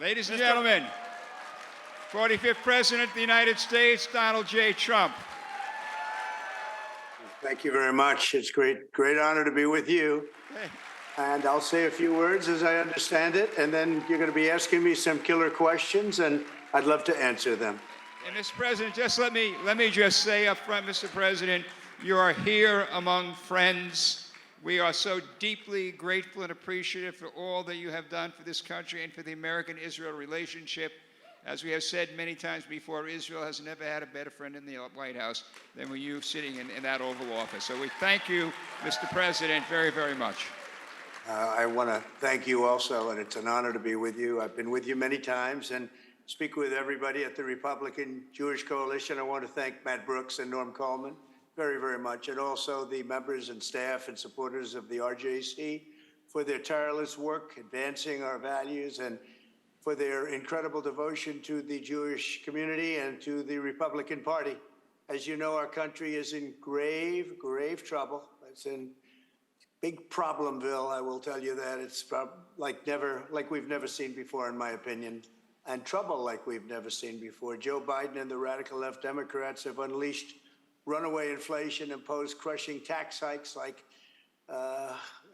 Ladies and gentlemen, 45th President of the United States, Donald J. Trump. Thank you very much. It's great honor to be with you. Hey. And I'll say a few words as I understand it, and then you're going to be asking me some killer questions, and I'd love to answer them. And Mr. President, just let me just say up front, Mr. President, you are here among friends. We are so deeply grateful and appreciative for all that you have done for this country and for the American-Israel relationship. As we have said many times before, Israel has never had a better friend in the White House than were you sitting in that Oval Office. So we thank you, Mr. President, very, very much. I want to thank you also, and it's an honor to be with you. I've been with you many times and speak with everybody at the Republican Jewish Coalition. I want to thank Matt Brooks and Norm Coleman very, very much, and also the members and staff and supporters of the RJC for their tireless work advancing our values and for their incredible devotion to the Jewish community and to the Republican Party. As you know, our country is in grave, grave trouble. It's in big problemville, I will tell you that. It's like we've never seen before, in my opinion, and trouble like we've never seen before. Joe Biden and the radical left Democrats have unleashed runaway inflation, imposed crushing tax hikes like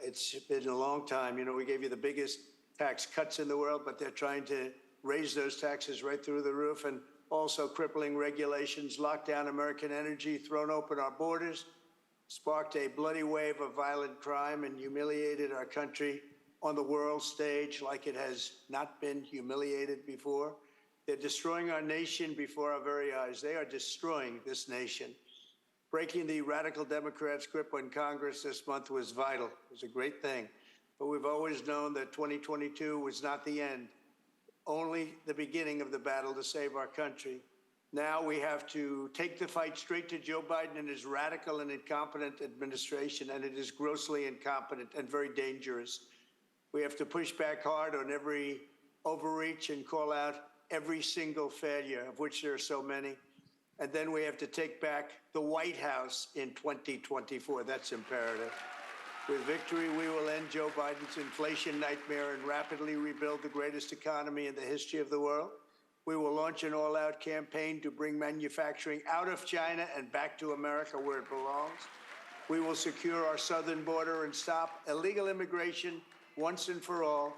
it's been a long time. You know, we gave you the biggest tax cuts in the world, but they're trying to raise those taxes right through the roof, and also crippling regulations, locked down American energy, thrown open our borders, sparked a bloody wave of violent crime, and humiliated our country on the world stage like it has not been humiliated before. They're destroying our nation before our very eyes. They are destroying this nation. Breaking the radical Democrats' grip on Congress this month was vital. It was a great thing. But we've always known that 2022 was not the end, only the beginning of the battle to save our country. Now we have to take the fight straight to Joe Biden and his radical and incompetent administration, and it is grossly incompetent and very dangerous. We have to push back hard on every overreach and call out every single failure, of which there are so many. And then we have to take back the White House in 2024. That's imperative. With victory, we will end Joe Biden's inflation nightmare and rapidly rebuild the greatest economy in the history of the world. We will launch an all-out campaign to bring manufacturing out of China and back to America where it belongs. We will secure our southern border and stop illegal immigration once and for all.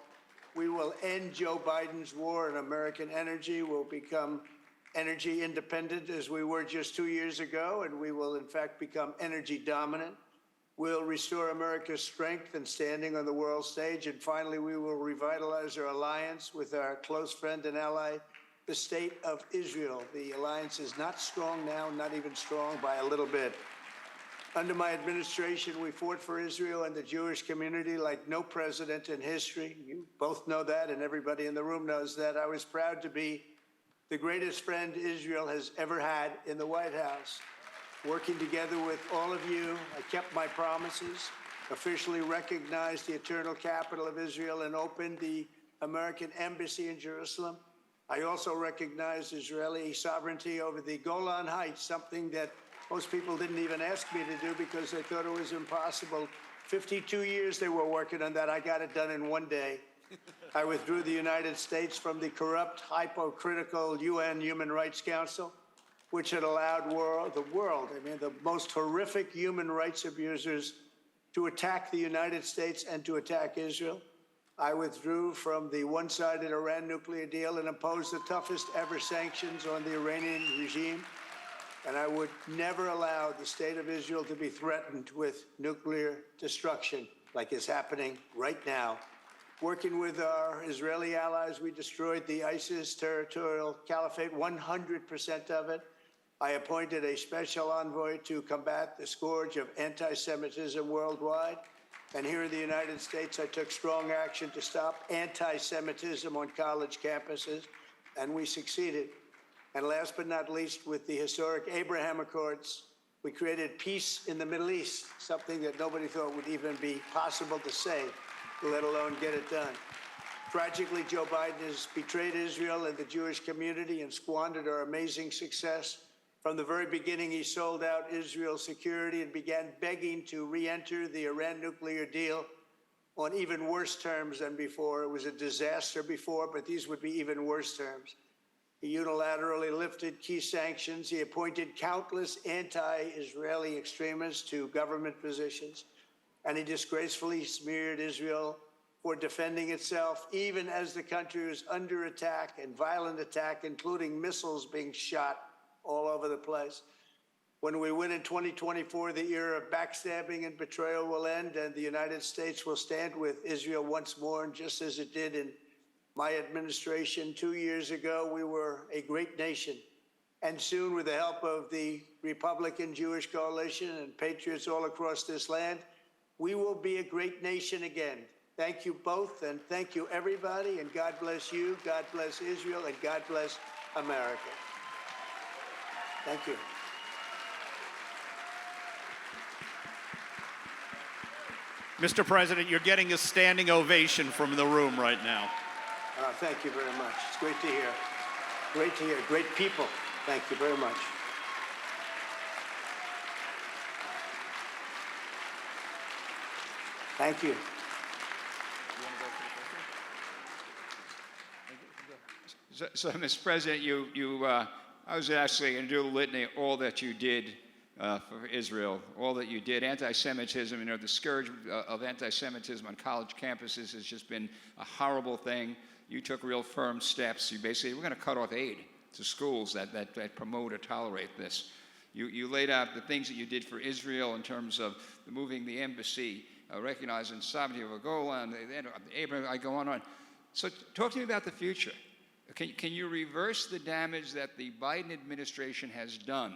We will end Joe Biden's war on American energy. We'll become energy independent as we were just 2 years ago, and we will in fact become energy dominant. We'll restore America's strength and standing on the world stage. And finally, we will revitalize our alliance with our close friend and ally, the State of Israel. The alliance is not strong now, not even strong by a little bit. Under my administration, we fought for Israel and the Jewish community like no president in history. You both know that, and everybody in the room knows that. I was proud to be the greatest friend Israel has ever had in the White House. Working together with all of you, I kept my promises, officially recognized the eternal capital of Israel, and opened the American embassy in Jerusalem. I also recognized Israeli sovereignty over the Golan Heights, something that most people didn't even ask me to do because they thought it was impossible. 52 years they were working on that. I got it done in one day. I withdrew the United States from the corrupt, hypocritical UN Human Rights Council, which had allowed the most horrific human rights abusers to attack the United States and to attack Israel. I withdrew from the one-sided Iran nuclear deal and imposed the toughest ever sanctions on the Iranian regime. And I would never allow the State of Israel to be threatened with nuclear destruction like is happening right now. Working with our Israeli allies, we destroyed the ISIS territorial caliphate, 100% of it. I appointed a special envoy to combat the scourge of anti-Semitism worldwide. And here in the United States, I took strong action to stop anti-Semitism on college campuses, and we succeeded. And last but not least, with the historic Abraham Accords, we created peace in the Middle East, something that nobody thought would even be possible to say, let alone get it done. Tragically, Joe Biden has betrayed Israel and the Jewish community and squandered our amazing success. From the very beginning, he sold out Israel's security and began begging to re-enter the Iran nuclear deal. on even worse terms than before. It was a disaster before, but these would be even worse terms. He unilaterally lifted key sanctions. He appointed countless anti-Israeli extremists to government positions, and he disgracefully smeared Israel for defending itself, even as the country was under attack and violent attack, including missiles being shot all over the place. When we win in 2024, the era of backstabbing and betrayal will end, and the United States will stand with Israel once more, and just as it did in my administration 2 years ago, we were a great nation. And soon, with the help of the Republican Jewish coalition and patriots all across this land, we will be a great nation again. Thank you both, and thank you, everybody, and God bless you, God bless Israel, and God bless America. Thank you. Mr. President, you're getting a standing ovation from the room right now. Thank you very much. It's great to hear. Great to hear. Great people. Thank you very much. Thank you. So, Mr. President, I was actually going to do a litany of all that you did for Israel, all that you did. Anti-Semitism, the scourge of anti-Semitism on college campuses has just been a horrible thing. You took real firm steps. You basically, we're going to cut off aid to schools that promote or tolerate this. You laid out the things that you did for Israel in terms of moving the embassy, recognizing sovereignty of Golan, Abraham, I go on. So talk to me about the future. Can you reverse the damage that the Biden administration has done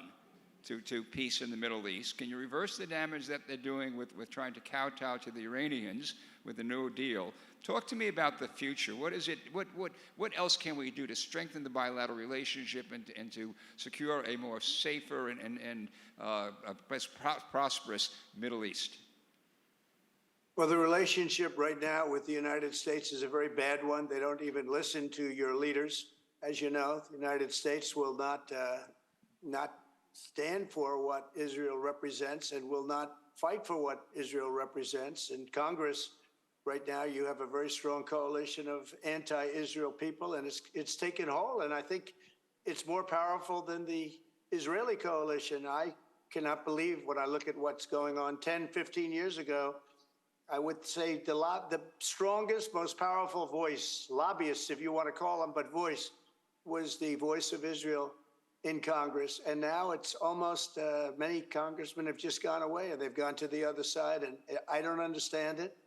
to peace in the Middle East? Can you reverse the damage that they're doing with trying to kowtow to the Iranians with the New Deal? Talk to me about the future. What is it? What else can we do to strengthen the bilateral relationship and to secure a more safer and prosperous Middle East? Well, the relationship right now with the United States is a very bad one. They don't even listen to your leaders. As you know, the United States will not stand for what Israel represents and will not fight for what Israel represents. In Congress, right now, you have a very strong coalition of anti-Israel people, and it's taken hold. And I think it's more powerful than the Israeli coalition. I cannot believe when I look at what's going on 10, 15 years ago. I would say the strongest, most powerful voice, lobbyists, if you want to call them, but voice, was the voice of Israel in Congress. And now it's almost, many congressmen have just gone away, and they've gone to the other side, and I don't understand it.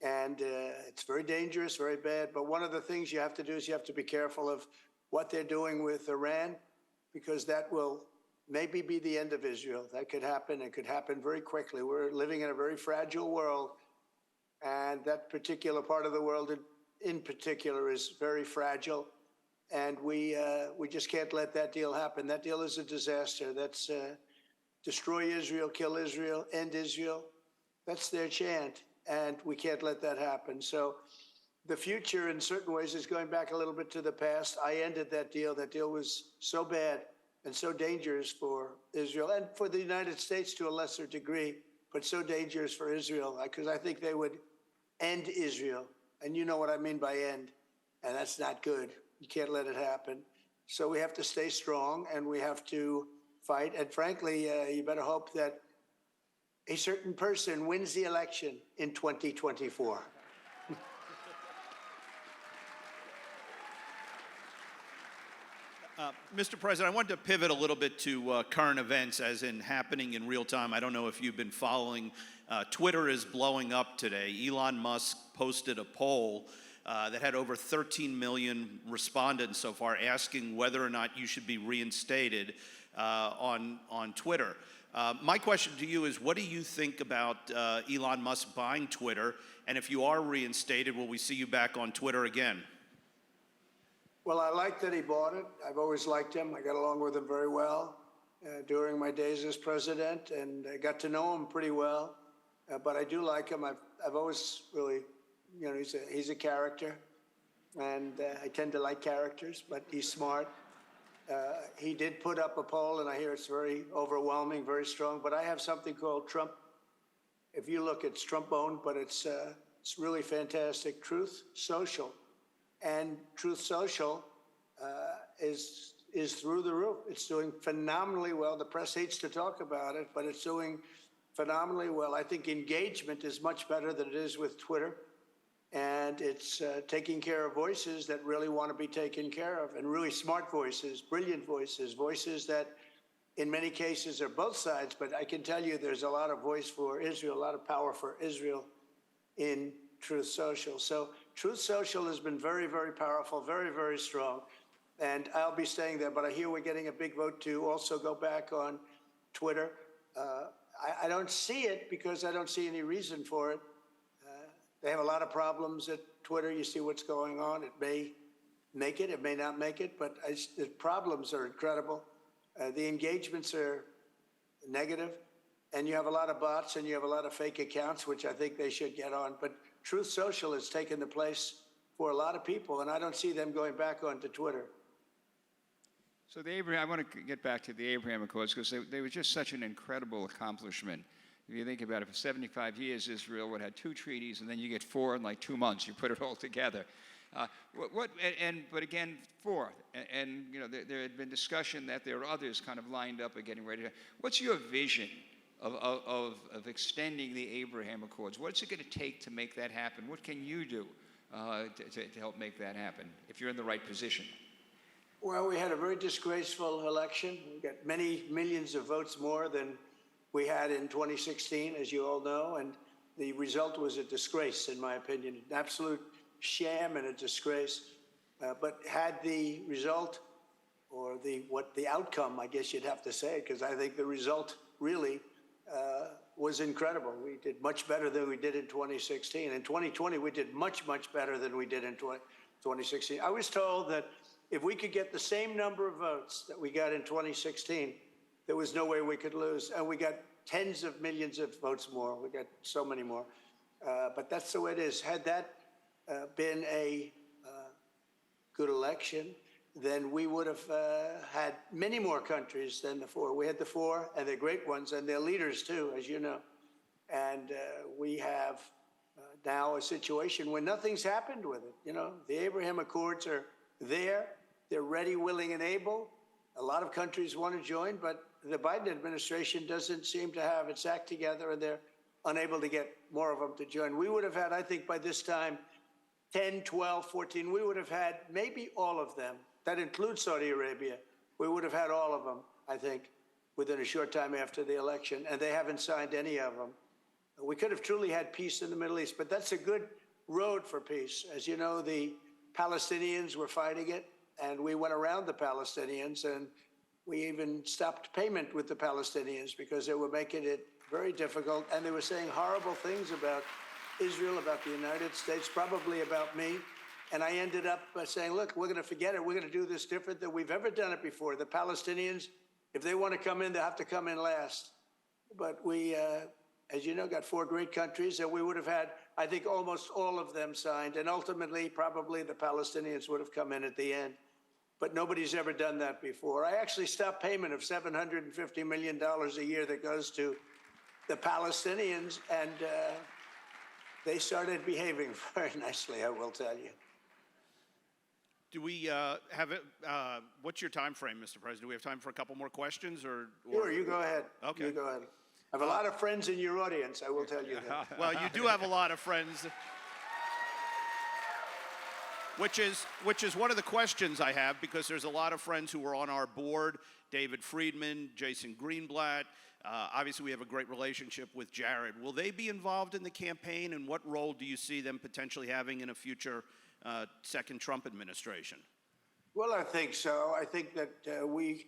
And it's very dangerous, very bad. But one of the things you have to do is you have to be careful of what they're doing with Iran, because that will maybe be the end of Israel. That could happen. It could happen very quickly. We're living in a very fragile world, and that particular part of the world in particular is very fragile. And we just can't let that deal happen. That deal is a disaster. That's destroy Israel, kill Israel, end Israel. That's their chant, and we can't let that happen. So the future, in certain ways, is going back a little bit to the past. I ended that deal. That deal was so bad and so dangerous for Israel and for the United States to a lesser degree, but so dangerous for Israel, because I think they would end Israel. And you know what I mean by end, and that's not good. You can't let it happen. So we have to stay strong, and we have to fight. And frankly, you better hope that a certain person wins the election in 2024. Mr. President, I wanted to pivot a little bit to current events as in happening in real time. I don't know if you've been following. Twitter is blowing up today. Elon Musk posted a poll that had over 13 million respondents so far asking whether or not you should be reinstated on Twitter. My question to you is, what do you think about Elon Musk buying Twitter? And if you are reinstated, will we see you back on Twitter again? Well, I like that he bought it. I've always liked him. I got along with him very well during my days as president, and I got to know him pretty well. But I do like him. I've always really, he's a character, and I tend to like characters, but he's smart. He did put up a poll, and I hear it's very overwhelming, very strong. But I have something called Trump. If you look, it's Trump-owned, but it's It's really fantastic. Truth Social. And Truth Social is through the roof. It's doing phenomenally well. The press hates to talk about it, but it's doing phenomenally well. I think engagement is much better than it is with Twitter. And it's taking care of voices that really want to be taken care of, and really smart voices, brilliant voices, voices that in many cases are both sides. But I can tell you there's a lot of voice for Israel, a lot of power for Israel in Truth Social. So Truth Social has been very, very powerful, very, very strong. And I'll be staying there. But I hear we're getting a big vote to also go back on Twitter. I don't see it because I don't see any reason for it. They have a lot of problems at Twitter. You see what's going on. It may make it, it may not make it, but the problems are incredible. The engagements are negative, and you have a lot of bots and you have a lot of fake accounts, which I think they should get on. But Truth Social has taken the place for a lot of people, and I don't see them going back onto Twitter. So I want to get back to the Abraham Accords because they were just such an incredible accomplishment. If you think about it, for 75 years, Israel would have 2 treaties, and then you get 4 in like 2 months. You put it all together. But again, 4. And you know, there had been discussion that there are others kind of lined up and getting ready to. What's your vision of extending the Abraham Accords? What's it going to take to make that happen? What can you do to help make that happen if you're in the right position? Well, we had a very disgraceful election. We got many millions of votes more than we had in 2016, as you all know, and the result was a disgrace, in my opinion, an absolute sham and a disgrace. But had the result, or the outcome, I guess you'd have to say, because I think the result really was incredible. We did much better than we did in 2016. In 2020, we did much, much better than we did in 2016. I was told that if we could get the same number of votes that we got in 2016, there was no way we could lose. And we got tens of millions of votes more. We got so many more. But that's the way it is. Had that been a good election, then we would have had many more countries than the 4. We had the 4, and they're great ones, and they're leaders too, as you know. And we have now a situation where nothing's happened with it. You know, the Abraham Accords are there. They're ready, willing, and able. A lot of countries want to join, but the Biden administration doesn't seem to have its act together, and they're unable to get more of them to join. We would have had, I think, by this time, 10, 12, 14. We would have had maybe all of them. That includes Saudi Arabia. We would have had all of them, I think, within a short time after the election, and they haven't signed any of them. We could have truly had peace in the Middle East, but that's a good road for peace. As you know, the Palestinians were fighting it, and we went around the Palestinians, and we even stopped payment with the Palestinians because they were making it very difficult, and they were saying horrible things about Israel, about the United States, probably about me. And I ended up saying, look, we're going to forget it. We're going to do this different than we've ever done it before. The Palestinians, if they want to come in, they have to come in last. But we, as you know, got 4 great countries, and we would have had, I think, almost all of them signed. And ultimately, probably the Palestinians would have come in at the end. But nobody's ever done that before. I actually stopped payment of $750 million a year that goes to the Palestinians, and they started behaving very nicely, I will tell you. Do we have it? What's your time frame, Mr. President? Do we have time for a couple more questions? Or Sure, you go ahead. Okay. You go ahead. I have a lot of friends in your audience, I will tell you that. Well, you do have a lot of friends. Which is one of the questions I have, because there's a lot of friends who are on our board: David Friedman, Jason Greenblatt. Obviously, we have a great relationship with Jared. Will they be involved in the campaign, and what role do you see them potentially having in a future second Trump administration? Well, I think so. I think that we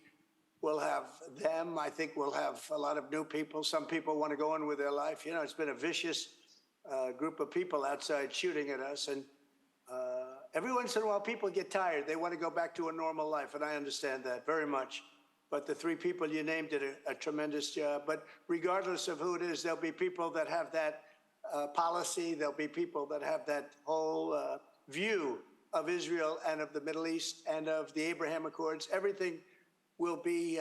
will have them. I think we'll have a lot of new people. Some people want to go on with their life. You know, it's been a vicious group of people outside shooting at us, and every once in a while, people get tired. They want to go back to a normal life, and I understand that very much. But the 3 people you named did a tremendous job. But regardless of who it is, there'll be people that have that policy. There'll be people that have that whole view of Israel and of the Middle East and of the Abraham Accords. Everything will be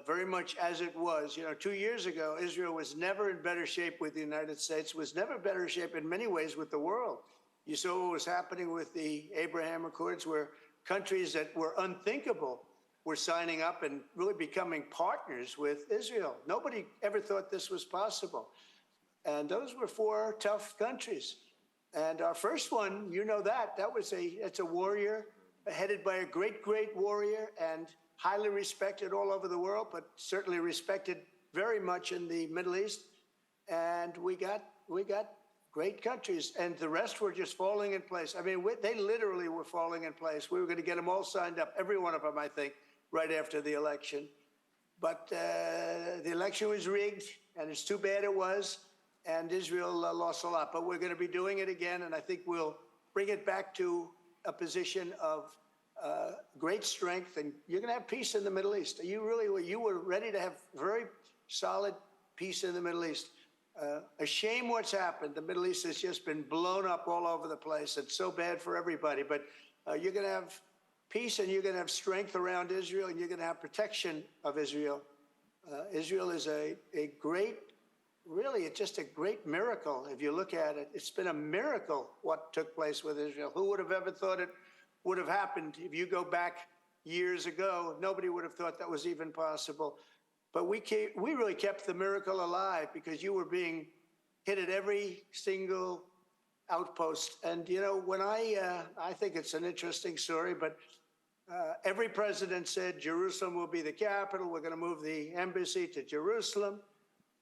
very much as it was. 2 years ago, Israel was never in better shape with the United States, was never in better shape in many ways with the world. You saw what was happening with the Abraham Accords, where countries that were unthinkable were signing up and really becoming partners with Israel. Nobody ever thought this was possible. And those were four tough countries. And our first one, it's a warrior headed by a great, great warrior and highly respected all over the world, but certainly respected very much in the Middle East. And we got great countries, and the rest were just falling in place. I mean, they literally were falling in place. We were going to get them all signed up, every one of them, I think, right after the election. But the election was rigged, and it's too bad it was, and Israel lost a lot. But we're going to be doing it again, and I think we'll bring it back to a position of great strength, and you're going to have peace in the Middle East. You were ready to have very solid peace in the Middle East. A shame what's happened. The Middle East has just been blown up all over the place. It's so bad for everybody. But you're going to have peace, and you're going to have strength around Israel, and you're going to have protection of Israel. Israel is a great, really, it's just a great miracle if you look at it. It's been a miracle what took place with Israel. Who would have ever thought it would have happened? If you go back years ago, nobody would have thought that was even possible. But we really kept the miracle alive, because you were being hit at every single outpost. And, when I think it's an interesting story, but every president said Jerusalem will be the capital. We're going to move the embassy to Jerusalem.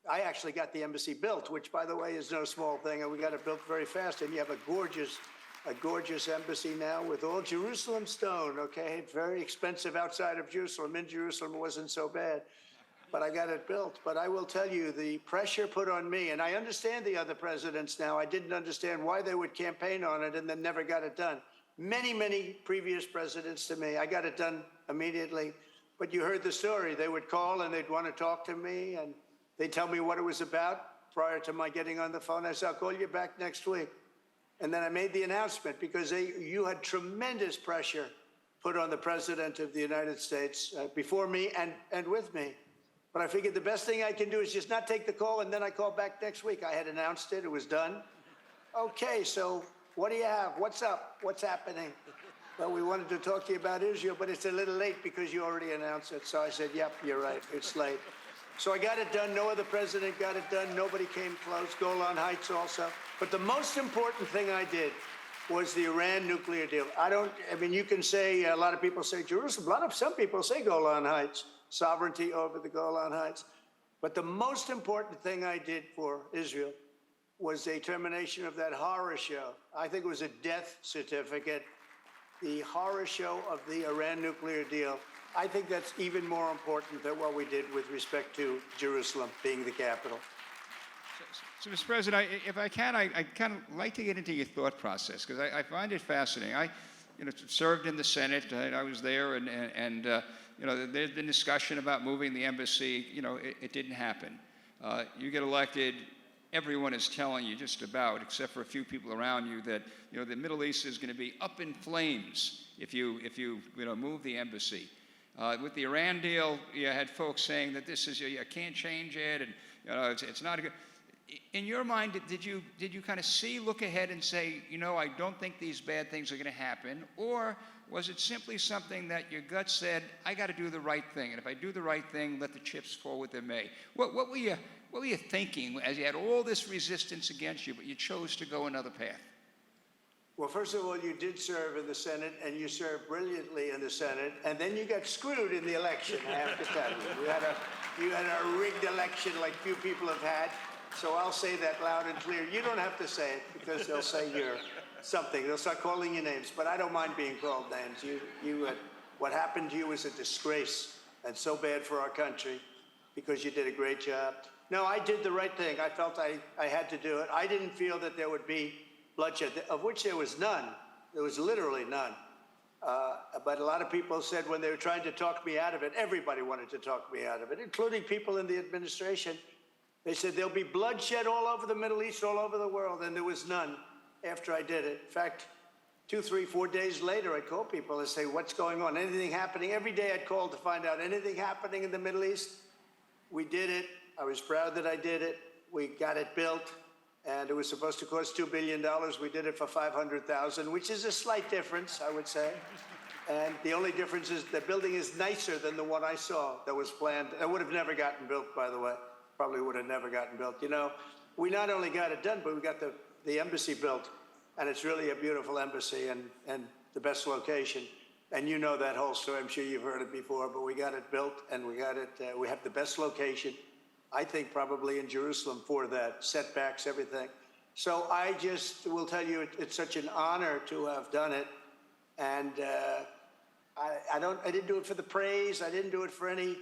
I actually got the embassy built, which, by the way, is no small thing. And we got it built very fast. And you have a gorgeous embassy now with all Jerusalem stone, okay? Very expensive outside of Jerusalem. In Jerusalem, it wasn't so bad. But I got it built. But I will tell you, the pressure put on me, and I understand the other presidents now. I didn't understand why they would campaign on it and then never got it done. Many, many previous presidents to me, I got it done immediately. But you heard the story. They would call and they'd want to talk to me, and they'd tell me what it was about prior to my getting on the phone. I said, I'll call you back next week. And then I made the announcement, because you had tremendous pressure put on the President of the United States before me and with me. But I figured the best thing I can do is just not take the call, and then I call back next week. I had announced it. It was done. Okay, so what do you have? What's up? What's happening? Well, we wanted to talk to you about Israel, but it's a little late because you already announced it. So I said, yep, you're right. It's late. So I got it done. No other president got it done. Nobody came close. Golan Heights also. But the most important thing I did was the Iran nuclear deal. You can say, a lot of people say Jerusalem. Some people say Golan Heights, sovereignty over the Golan Heights. But the most important thing I did for Israel was a termination of that horror show. I think it was a death certificate, the horror show of the Iran nuclear deal. I think that's even more important than what we did with respect to Jerusalem being the capital. So, Mr. President, if I can, I kind of like to get into your thought process, because I find it fascinating. I served in the Senate. I was there, and there's been discussion about moving the embassy. It didn't happen. You get elected, everyone is telling you just about, except for a few people around you, that the Middle East is going to be up in flames if you move the embassy. With the Iran deal, you had folks saying that this is you can't change it, and it's not a good. In your mind, did you kind of look ahead and say, I don't think these bad things are going to happen, or was it simply something that your gut said, I got to do the right thing, and if I do the right thing, let the chips fall where they may? What were you thinking as you had all this resistance against you, but you chose to go another path? Well, first of all, you did serve in the Senate, and you served brilliantly in the Senate, and then you got screwed in the election, I have to tell you. You had a rigged election like few people have had, so I'll say that loud and clear. You don't have to say it, because they'll say you're something. They'll start calling you names, but I don't mind being called names. What happened to you was a disgrace, and so bad for our country, because you did a great job. No, I did the right thing. I felt I had to do it. I didn't feel that there would be bloodshed, of which there was none. There was literally none. But a lot of people said when they were trying to talk me out of it, everybody wanted to talk me out of it, including people in the administration. They said there'll be bloodshed all over the Middle East, all over the world, and there was none after I did it. In fact, 2, 3, 4 days later, I'd call people and say, what's going on? Anything happening? Every day I'd call to find out anything happening in the Middle East. We did it. I was proud that I did it. We got it built, and it was supposed to cost $2 billion. We did it for $500,000, which is a slight difference, I would say. And the only difference is the building is nicer than the one I saw that was planned. That would have never gotten built, by the way. Probably would have never gotten built. You know, we not only got it done, but we got the embassy built. And it's really a beautiful embassy and the best location. And you know that whole story. I'm sure you've heard it before, but we got it built and we got it. We have the best location, I think, probably in Jerusalem for that. Setbacks, everything. So I just will tell you, it's such an honor to have done it. And I didn't do it for the praise. I didn't do it for any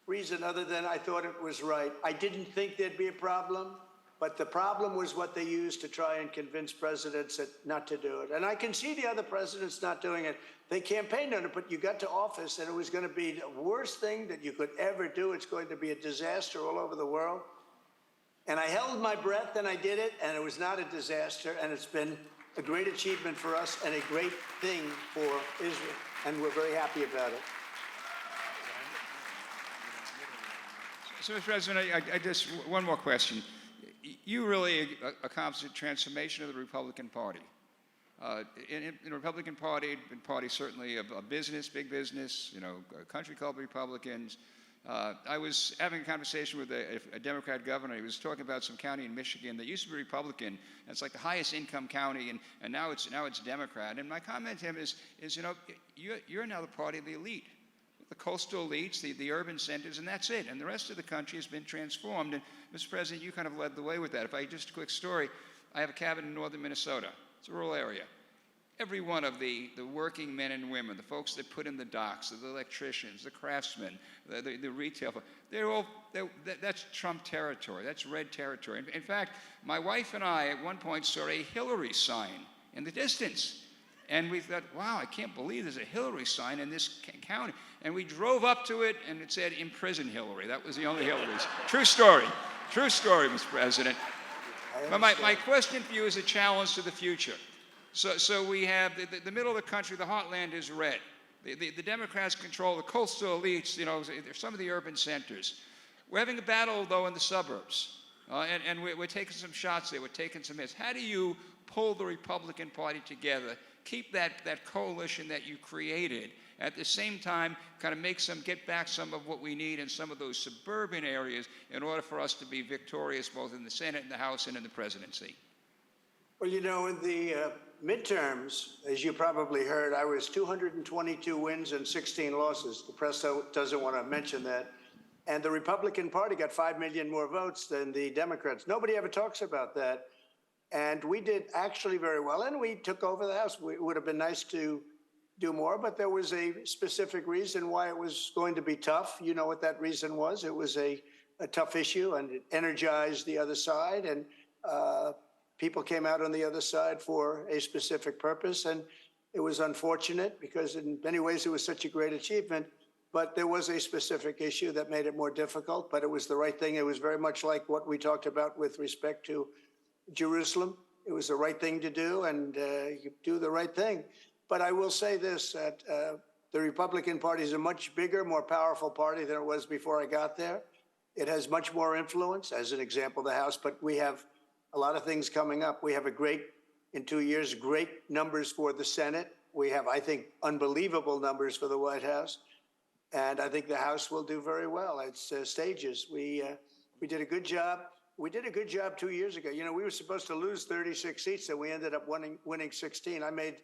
reason other than I thought it was right. I didn't think there'd be a problem, but the problem was what they used to try and convince presidents not to do it. And I can see the other presidents not doing it. They campaigned on it, but you got to office and it was going to be the worst thing that you could ever do. It's going to be a disaster all over the world. And I held my breath and I did it, and it was not a disaster, and it's been a great achievement for us and a great thing for Israel. And we're very happy about it. So, Mr. President, I just, one more question. You really accomplished a transformation of the Republican Party. In the Republican Party, certainly of business, big business, you know, a country called Republicans. I was having a conversation with a Democrat governor. He was talking about some county in Michigan that used to be Republican, and it's like the highest income county, and now it's Democrat. And my comment to him is you know, you're now the party of the elite, the coastal elites, the urban centers, and that's it. And the rest of the country has been transformed. And Mr. President, you kind of led the way with that. If I just a quick story, I have a cabin in northern Minnesota. It's a rural area. Every one of the working men and women, the folks that put in the docks, the electricians, the craftsmen, the retail, that's Trump territory. That's red territory. In fact, my wife and I at one point saw a Hillary sign in the distance. And we thought, wow, I can't believe there's a Hillary sign in this county. And we drove up to it, and it said, imprison Hillary. That was the only Hillarys. True story. True story, Mr. President. But my question for you is a challenge to the future. So we have the middle of the country, the heartland is red. The Democrats control the coastal elites, you know, some of the urban centers. We're having a battle, though, in the suburbs. And we're taking some shots there. We're taking some hits. How do you pull the Republican Party together, keep that coalition that you created, at the same time kind of get back some of what we need in some of those suburban areas in order for us to be victorious both in the Senate and the House and in the presidency? Well, you know, in the midterms, as you probably heard, I was 222 wins and 16 losses. The press doesn't want to mention that. And the Republican Party got 5 million more votes than the Democrats. Nobody ever talks about that. And we did actually very well, and we took over the House. It would have been nice to do more, but there was a specific reason why it was going to be tough. You know what that reason was. It was a tough issue, and it energized the other side, and people came out on the other side for a specific purpose. And it was unfortunate because in many ways it was such a great achievement, but there was a specific issue that made it more difficult, but it was the right thing. It was very much like what we talked about with respect to Jerusalem. It was the right thing to do, and you do the right thing. But I will say this, that the Republican Party is a much bigger, more powerful party than it was before I got there. It has much more influence, as an example, the House, but we have a lot of things coming up. We have in 2 years, great numbers for the Senate. We have, I think, unbelievable numbers for the White House. And I think the House will do very well. It's stages. We did a good job. We did a good job 2 years ago. You know, we were supposed to lose 36 seats, and we ended up winning 16. I made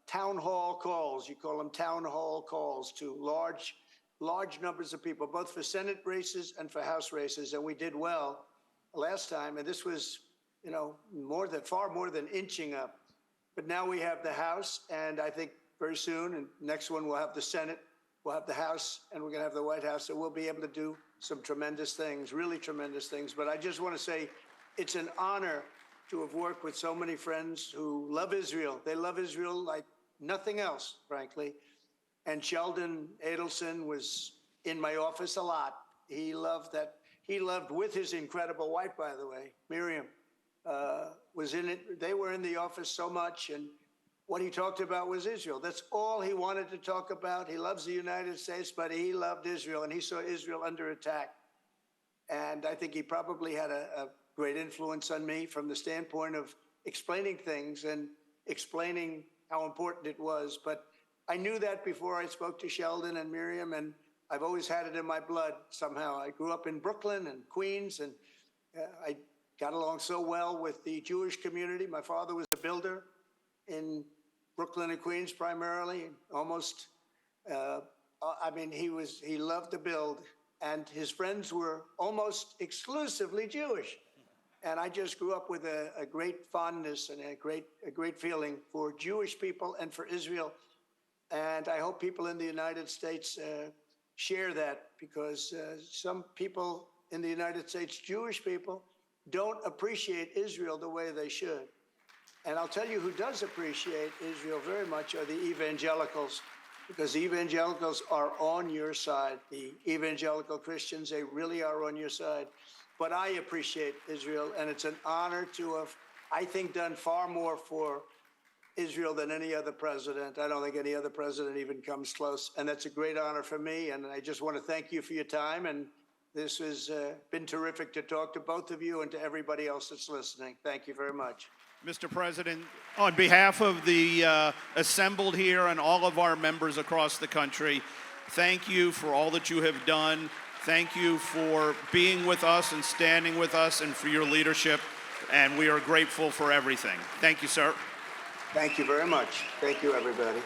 town hall calls. You call them town hall calls to large numbers of people, both for Senate races and for House races. And we did well last time. And this was, you know, far more than inching up. But now we have the House, and I think very soon, and next one we'll have the Senate, we'll have the House, and we're going to have the White House. So we'll be able to do some tremendous things, really tremendous things. But I just want to say it's an honor to have worked with so many friends who love Israel. They love Israel like nothing else, frankly. And Sheldon Adelson was in my office a lot. He loved that. He loved, with his incredible wife, by the way, Miriam, was in it. They were in the office so much. And what he talked about was Israel. That's all he wanted to talk about. He loves the United States, but he loved Israel, and he saw Israel under attack. And I think he probably had a great influence on me from the standpoint of explaining things and explaining how important it was. But I knew that before I spoke to Sheldon and Miriam, and I've always had it in my blood somehow. I grew up in Brooklyn and Queens, and I got along so well with the Jewish community. My father was a builder in Brooklyn and Queens primarily, almost, he loved to build, and his friends were almost exclusively Jewish. And I just grew up with a great fondness and a great feeling for Jewish people and for Israel. And I hope people in the United States share that, because some people in the United States, Jewish people, don't appreciate Israel the way they should. And I'll tell you who does appreciate Israel very much are the evangelicals, because the evangelicals are on your side. The evangelical Christians, they really are on your side. But I appreciate Israel, and it's an honor to have, I think, done far more for Israel than any other president. I don't think any other president even comes close, and that's a great honor for me. And I just want to thank you for your time, and this has been terrific to talk to both of you and to everybody else that's listening. Thank you very much. Mr. President, on behalf of the assembled here and all of our members across the country, thank you for all that you have done. Thank you for being with us and standing with us and for your leadership. And we are grateful for everything. Thank you, sir. Thank you very much. Thank you, everybody.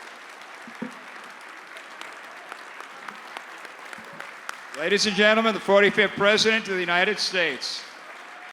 Ladies and gentlemen, the 45th President of the United States.